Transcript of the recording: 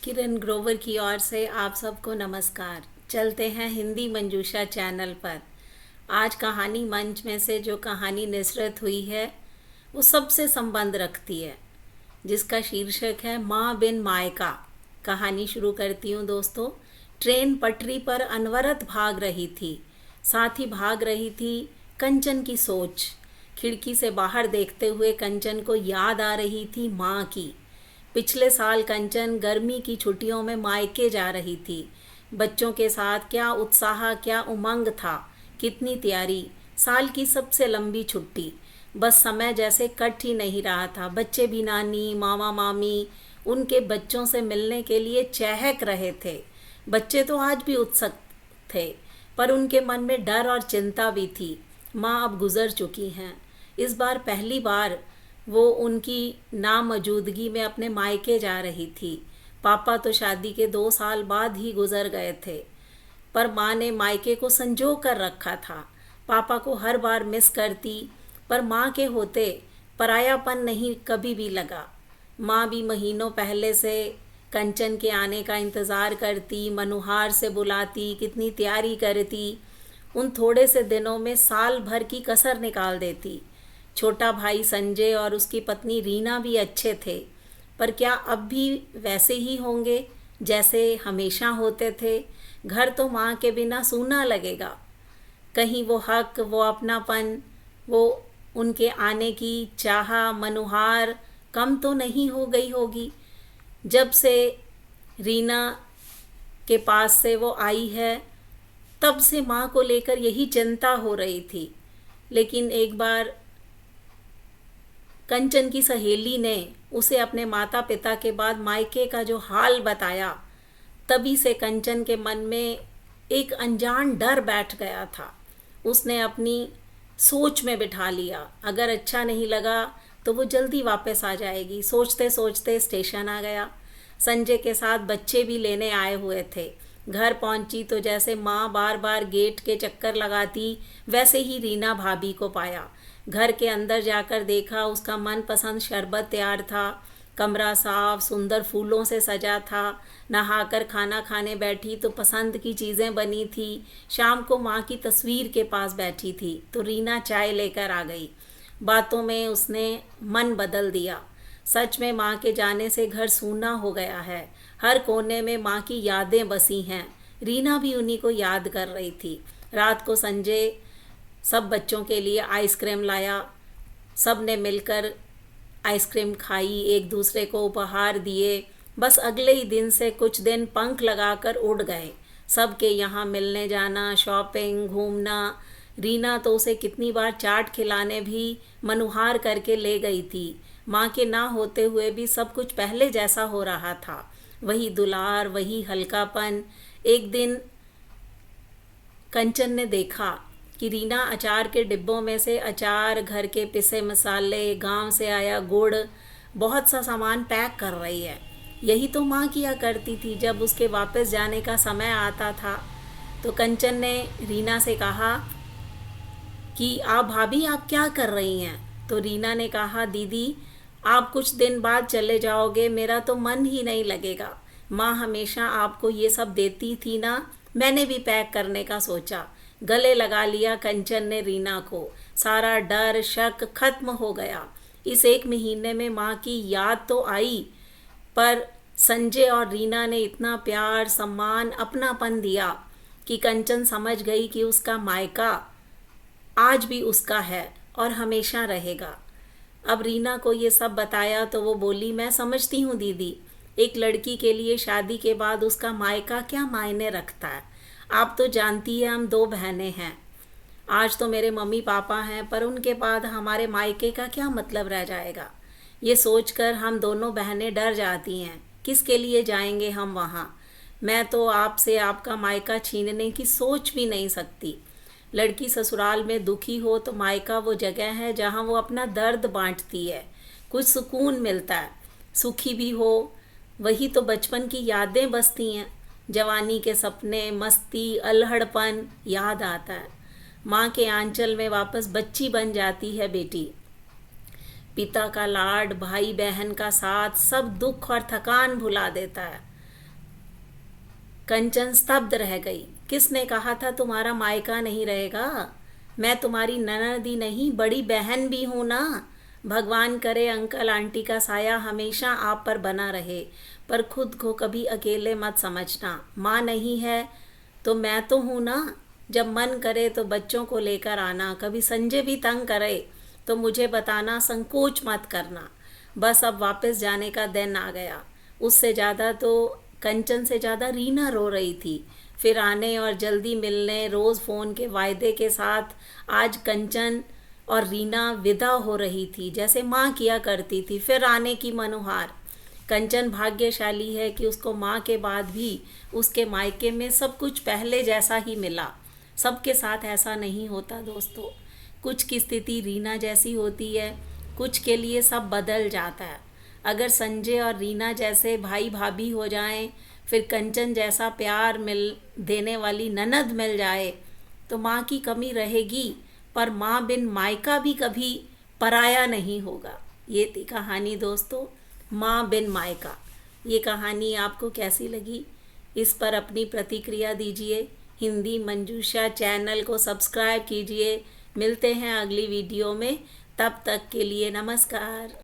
किरण ग्रोवर की ओर से आप सबको नमस्कार। चलते हैं हिंदी मंजूषा चैनल पर। आज कहानी मंच में से जो कहानी निसरत हुई है वो सबसे संबंध रखती है, जिसका शीर्षक है माँ बिन मायका। कहानी शुरू करती हूँ दोस्तों। ट्रेन पटरी पर अनवरत भाग रही थी, साथ ही भाग रही थी कंचन की सोच। खिड़की से बाहर देखते हुए कंचन को याद आ रही थी माँ की। पिछले साल कंचन गर्मी की छुट्टियों में मायके जा रही थी। बच्चों के साथ क्या उत्साह, क्या उमंग था, कितनी तैयारी। साल की सबसे लंबी छुट्टी, बस समय जैसे कट ही नहीं रहा था। बच्चे भी नानी, मामा, मामी उनके बच्चों से मिलने के लिए चहक रहे थे। बच्चे तो आज भी उत्सुक थे, पर उनके मन में डर और चिंता भी थी। माँ अब गुजर चुकी हैं। इस बार पहली बार वो उनकी नामौजूदगी में अपने मायके जा रही थी। पापा तो शादी के 2 साल बाद ही गुजर गए थे, पर माँ ने मायके को संजो कर रखा था। पापा को हर बार मिस करती, पर माँ के होते परायापन नहीं कभी भी लगा। माँ भी महीनों पहले से कंचन के आने का इंतज़ार करती, मनुहार से बुलाती, कितनी तैयारी करती। उन थोड़े से दिनों में साल भर की कसर निकाल देती। छोटा भाई संजय और उसकी पत्नी रीना भी अच्छे थे, पर क्या अब भी वैसे ही होंगे जैसे हमेशा होते थे? घर तो माँ के बिना सूना लगेगा। कहीं वो हक, वो अपनापन, वो उनके आने की चाह, मनुहार कम तो नहीं हो गई होगी? जब से रीना के पास से वो आई है, तब से माँ को लेकर यही चिंता हो रही थी। लेकिन एक बार कंचन की सहेली ने उसे अपने माता पिता के बाद मायके का जो हाल बताया, तभी से कंचन के मन में एक अनजान डर बैठ गया था। उसने अपनी सोच में बिठा लिया, अगर अच्छा नहीं लगा तो वो जल्दी वापस आ जाएगी। सोचते सोचते स्टेशन आ गया। संजय के साथ बच्चे भी लेने आए हुए थे। घर पहुंची तो जैसे माँ बार बार गेट के चक्कर लगाती, वैसे ही रीना भाभी को पाया। घर के अंदर जाकर देखा, उसका मनपसंद शरबत तैयार था। कमरा साफ सुंदर फूलों से सजा था। नहाकर खाना खाने बैठी तो पसंद की चीज़ें बनी थी। शाम को माँ की तस्वीर के पास बैठी थी तो रीना चाय लेकर आ गई। बातों में उसने मन बदल दिया। सच में माँ के जाने से घर सूना हो गया है। हर कोने में माँ की यादें बसी हैं। रीना भी उन्हीं को याद कर रही थी। रात को संजय सब बच्चों के लिए आइसक्रीम लाया। सब ने मिलकर आइसक्रीम खाई, एक दूसरे को उपहार दिए। बस अगले ही दिन से कुछ दिन पंख लगाकर उड़ गए। सबके यहाँ मिलने जाना, शॉपिंग, घूमना। रीना तो उसे कितनी बार चाट खिलाने भी मनुहार करके ले गई थी। माँ के ना होते हुए भी सब कुछ पहले जैसा हो रहा था। वही दुलार, वही हल्कापन। एक दिन कंचन ने देखा कि रीना अचार के डिब्बों में से अचार, घर के पिसे मसाले, गांव से आया गुड़, बहुत सा सामान पैक कर रही है। यही तो माँ किया करती थी जब उसके वापस जाने का समय आता था। तो कंचन ने रीना से कहा कि आप भाभी, आप क्या कर रही हैं? तो रीना ने कहा, दीदी आप कुछ दिन बाद चले जाओगे, मेरा तो मन ही नहीं लगेगा। माँ हमेशा आपको ये सब देती थी ना, मैंने भी पैक करने का सोचा। गले लगा लिया कंचन ने रीना को। सारा डर शक खत्म हो गया। इस एक महीने में माँ की याद तो आई, पर संजय और रीना ने इतना प्यार, सम्मान, अपनापन दिया कि कंचन समझ गई कि उसका मायका आज भी उसका है और हमेशा रहेगा। अब रीना को ये सब बताया तो वो बोली, मैं समझती हूँ दीदी, एक लड़की के लिए शादी के बाद उसका मायका क्या मायने रखता है। आप तो जानती है हम 2 बहनें हैं। आज तो मेरे मम्मी पापा हैं, पर उनके बाद हमारे मायके का क्या मतलब रह जाएगा। ये सोचकर हम दोनों बहनें डर जाती हैं, किसके लिए जाएंगे हम वहाँ। मैं तो आपसे आपका मायका छीनने की सोच भी नहीं सकती। लड़की ससुराल में दुखी हो तो मायका वो जगह है जहाँ वो अपना दर्द बांटती है, कुछ सुकून मिलता है। सुखी भी हो, वही तो बचपन की यादें बसती हैं। जवानी के सपने, मस्ती, अल्हड़पन याद आता है। माँ के आंचल में वापस बच्ची बन जाती है बेटी। पिता का लाड, भाई बहन का साथ, सब दुख और थकान भुला देता है। कंचन स्तब्ध रह गई। किसने कहा था तुम्हारा मायका नहीं रहेगा? मैं तुम्हारी ननदी नहीं, बड़ी बहन भी हूं ना। भगवान करे अंकल आंटी का साया हमेशा आप पर बना रहे, पर खुद को कभी अकेले मत समझना। माँ नहीं है तो मैं तो हूं ना। जब मन करे तो बच्चों को लेकर आना, कभी संजय भी तंग करे तो मुझे बताना, संकोच मत करना। बस अब वापस जाने का दिन आ गया। उससे ज़्यादा तो कंचन से ज़्यादा रीना रो रही थी। फिर आने और जल्दी मिलने, रोज़ फ़ोन के वायदे के साथ आज कंचन और रीना विदा हो रही थी, जैसे माँ किया करती थी। फिर आने की मनोहार। कंचन भाग्यशाली है कि उसको माँ के बाद भी उसके मायके में सब कुछ पहले जैसा ही मिला। सबके साथ ऐसा नहीं होता दोस्तों। कुछ की स्थिति रीना जैसी होती है, कुछ के लिए सब बदल जाता है। अगर संजय और रीना जैसे भाई भाभी हो जाएं, फिर कंचन जैसा प्यार मिल देने वाली ननद मिल जाए तो माँ की कमी रहेगी, पर माँ बिन मायका भी कभी पराया नहीं होगा। ये थी कहानी दोस्तों, माँ बिन मायका। ये कहानी आपको कैसी लगी? इस पर अपनी प्रतिक्रिया दीजिए। हिंदी मंजूषा चैनल को सब्सक्राइब कीजिए। मिलते हैं अगली वीडियो में, तब तक के लिए नमस्कार।